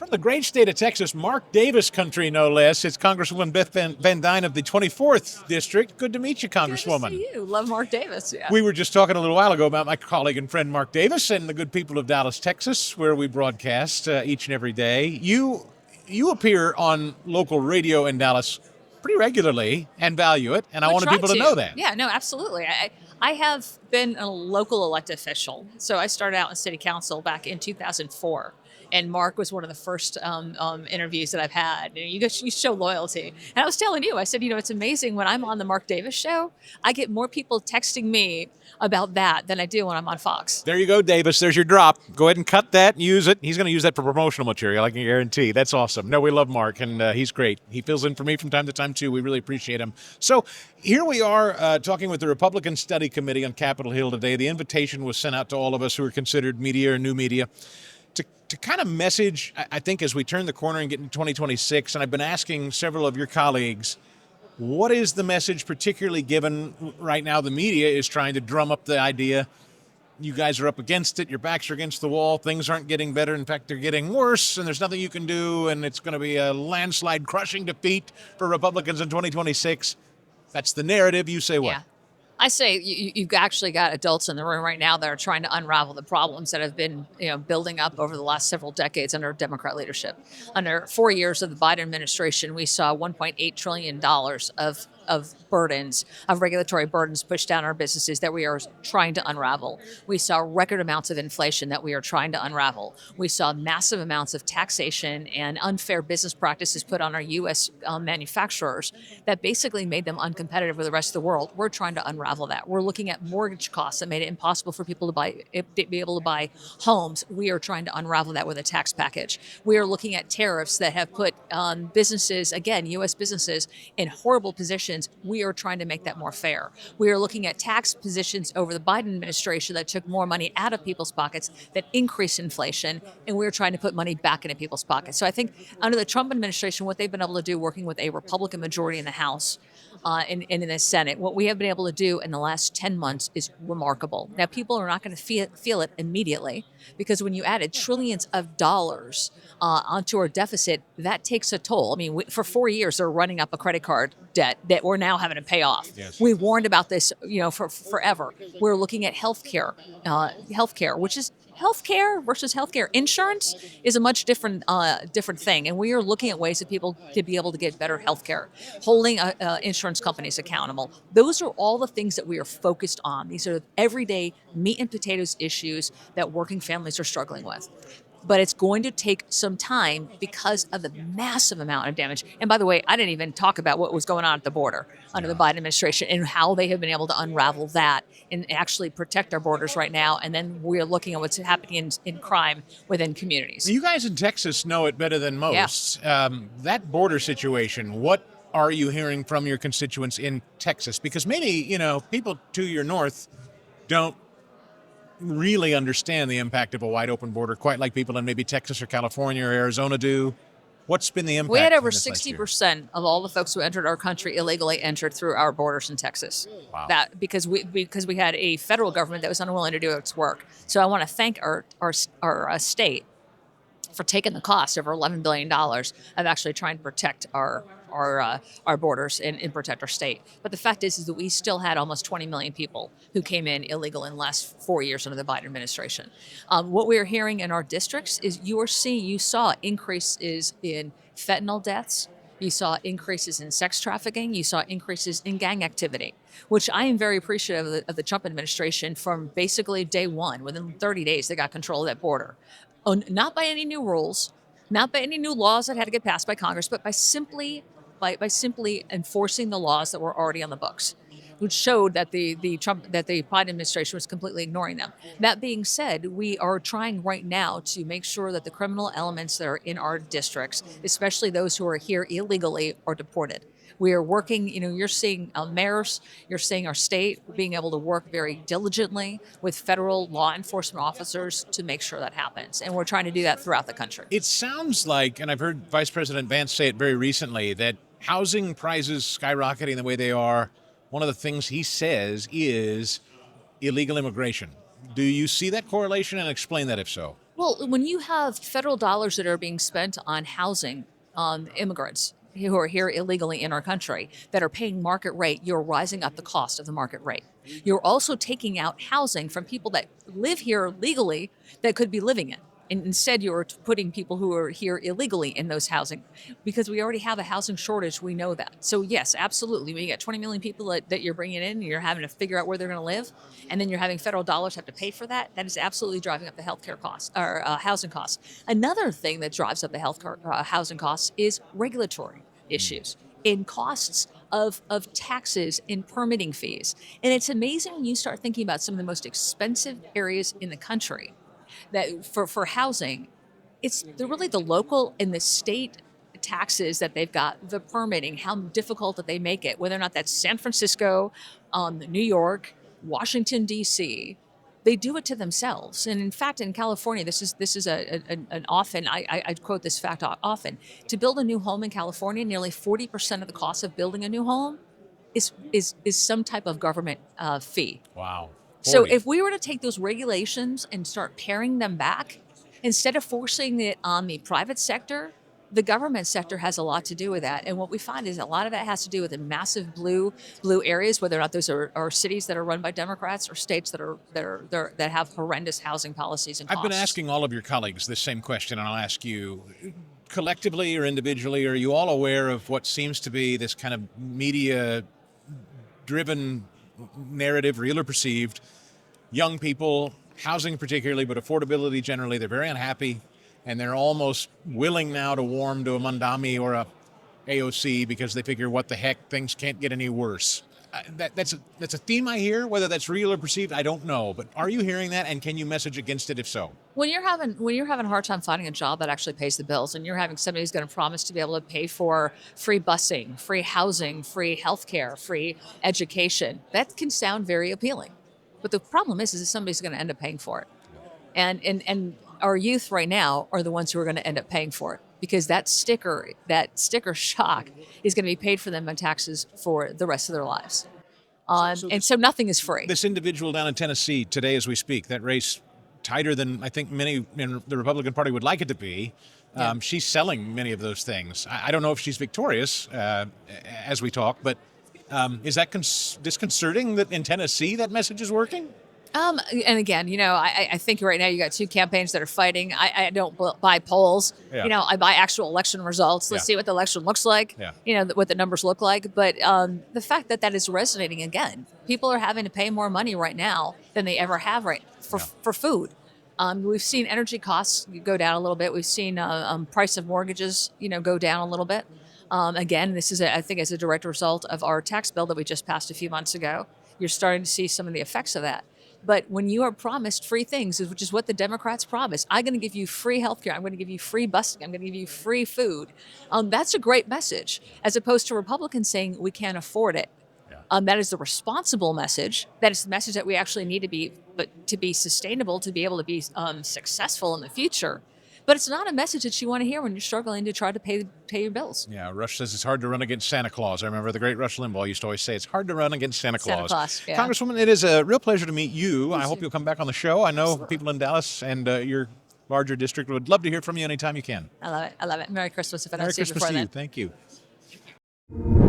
From the great state of Texas, Mark Davis country, no less. It's Congresswoman Beth Van Duyne of the 24th District. Good to meet you, Good to Congresswoman. see you. Love Mark Davis. Yeah. We were just talking a little while ago about my colleague and friend Mark Davis and the good people of Dallas, Texas, where we broadcast each and every day. You appear on local radio in Dallas pretty regularly and value it, and I We wanted try people to know that. Yeah, no, absolutely. I have been a local elected official. So I started out in city council back in 2004. And Mark was one of the first interviews that I've had. And you show loyalty. And I was telling you, I said, it's amazing when I'm on the Mark Davis show, I get more people texting me about that than I do when I'm on Fox. There you go, Davis. There's your drop. Go ahead and cut that and use it. He's going to use that for promotional material, I can guarantee. That's awesome. No, we love Mark, and he's great. He fills in for me from time to time, too. We really appreciate him. So here we are talking with the Republican Study Committee on Capitol Hill today. The invitation was sent out to all of us who are considered media or new media to kind of message, I think, as we turn the corner and get into 2026, and I've been asking several of your colleagues, what is the message particularly given right now? The media is trying to drum up the idea, you guys are up against it, your backs are against the wall, things aren't getting better, in fact, they're getting worse, and there's nothing you can do, and it's going to be a landslide crushing defeat for Republicans in 2026. That's the narrative. You say what? Yeah. I say you've actually got adults in the room right now that are trying to unravel the problems that have been, building up over the last several decades under Democrat leadership. Under 4 years of the Biden administration, we saw $1.8 trillion of burdens, of regulatory burdens pushed down our businesses that we are trying to unravel. We saw record amounts of inflation that we are trying to unravel. We saw massive amounts of taxation and unfair business practices put on our U.S. Manufacturers that basically made them uncompetitive with the rest of the world. We're trying to unravel that. We're looking at mortgage costs that made it impossible for people to be able to buy homes. We are trying to unravel that with a tax package. We are looking at tariffs that have put businesses, again, U.S. businesses, in horrible positions. We are trying to make that more fair. We are looking at tax positions over the Biden administration that took more money out of people's pockets, that increased inflation, and we're trying to put money back into people's pockets. So I think under the Trump administration, what they've been able to do, working with a Republican majority in the House and in the Senate, what we have been able to do in the last 10 months is remarkable. Now, people are not going to feel it immediately, because when you added trillions of dollars onto our deficit, that takes a toll. I mean, for 4 years, they're running up a credit card debt that we're now having to pay off. Yes. We warned about this, for forever. We're looking at healthcare, which is healthcare versus healthcare. Insurance is a much different thing, and we are looking at ways that people could be able to get better healthcare, holding insurance companies accountable. Those are all the things that we are focused on. These are everyday meat and potatoes issues that working families are struggling with. But it's going to take some time because of the massive amount of damage. And by the way, I didn't even talk about what was going on at the border under the Biden administration and how they have been able to unravel that and actually protect our borders right now. And then we're looking at what's happening in crime within communities. You guys in Texas know it better than most. Yeah. That border situation, what are you hearing from your constituents in Texas? Because maybe, people to your north don't really understand the impact of a wide open border quite like people in maybe Texas or California or Arizona do. What's been the impact? We had over 60% of all the folks who entered our country illegally entered through our borders in Texas. Wow. That because we had a federal government that was unwilling to do its work. So I want to thank our state for taking the cost over $11 billion of actually trying to protect our borders and protect our state. But the fact is that we still had almost 20 million people who came in illegal in the last 4 years under the Biden administration. What we are hearing in our districts is you saw increases in fentanyl deaths. You saw increases in sex trafficking. You saw increases in gang activity, which I am very appreciative of the Trump administration from basically day one. Within 30 days, they got control of that border. Not by any new rules, not by any new laws that had to get passed by Congress, but by simply enforcing the laws that were already on the books, which showed that the Biden administration was completely ignoring them. That being said, we are trying right now to make sure that the criminal elements that are in our districts, especially those who are here illegally, are deported. We are working, you're seeing mayors, you're seeing our state being able to work very diligently with federal law enforcement officers to make sure that happens. And we're trying to do that throughout the country. It sounds like, and I've heard Vice President Vance say it very recently, that housing prices skyrocketing the way they are, one of the things he says is illegal immigration. Do you see that correlation, and explain that if so? Well, when you have federal dollars that are being spent on housing immigrants who are here illegally in our country that are paying market rate, you're rising up the cost of the market rate. You're also taking out housing from people that live here legally that could be living in. And instead, you're putting people who are here illegally in those housing because we already have a housing shortage. We know that. So, yes, absolutely. When you get 20 million people that you're bringing in and you're having to figure out where they're going to live, and then you're having federal dollars have to pay for that, that is absolutely driving up the healthcare costs or housing costs. Another thing that drives up the healthcare housing costs is regulatory issues in costs of taxes and permitting fees. And it's amazing when you start thinking about some of the most expensive areas in the country that for housing, they're really the local and the state taxes that they've got, the permitting, how difficult that they make it, whether or not that's San Francisco, New York, Washington D.C. They do it to themselves, and in fact, in California, this is an often I quote this fact often. To build a new home in California, nearly 40% of the cost of building a new home is some type of government fee. Wow. So 40. if we were to take those regulations and start paring them back, instead of forcing it on the private sector, the government sector has a lot to do with that. And what we find is a lot of that has to do with the massive blue areas, whether or not those are cities that are run by Democrats or states that have horrendous housing policies and costs. I've been asking all of your colleagues this same question, and I'll ask you, collectively or individually, are you all aware of what seems to be this kind of media-driven narrative, real or perceived? Young people, housing particularly, but affordability generally, they're very unhappy, and they're almost willing now to warm to a Mandami or a AOC because they figure, what the heck, things can't get any worse. That's a theme I hear. Whether that's real or perceived, I don't know. But are you hearing that, and can you message against it if so? When you're having a hard time finding a job that actually pays the bills, and you're having somebody who's going to promise to be able to pay for free busing, free housing, free healthcare, free education, that can sound very appealing. But the problem is that somebody's going to end up paying for it, and our youth right now are the ones who are going to end up paying for it because that sticker shock is going to be paid for them in taxes for the rest of their lives. So nothing is free. This individual down in Tennessee today, as we speak, that race tighter than I think many in the Republican Party would like it to be. Yeah. She's selling many of those things. I don't know if she's victorious as we talk, but is that disconcerting that in Tennessee that message is working? And again, I think right now you got two campaigns that are fighting. I don't buy polls. Yeah. I buy actual election results. Let's see what the election looks like. Yeah. What the numbers look like. But the fact that is resonating again, people are having to pay more money right now than they ever have for food. We've seen energy costs go down a little bit. We've seen price of mortgages, go down a little bit. Again, this is, I think, as a direct result of our tax bill that we just passed a few months ago. You're starting to see some of the effects of that. But when you are promised free things, which is what the Democrats promise, I'm going to give you free healthcare, I'm going to give you free busing, I'm going to give you free food. That's a great message, as opposed to Republicans saying we can't afford it. That is the responsible message. That is the message that we actually need to be sustainable, to be able to be successful in the future. But it's not a message that you want to hear when you're struggling to try to pay your bills. Yeah, Rush says it's hard to run against Santa Claus. I remember the great Rush Limbaugh used to always say it's hard to run against Santa Claus. Yeah. Congresswoman, it is a real pleasure to meet you. I hope you'll come back on the show. I know people in Dallas and your larger district would love to hear from you anytime you can. I love it. Merry Christmas if I don't Merry see you Christmas before to you. then. Thank you.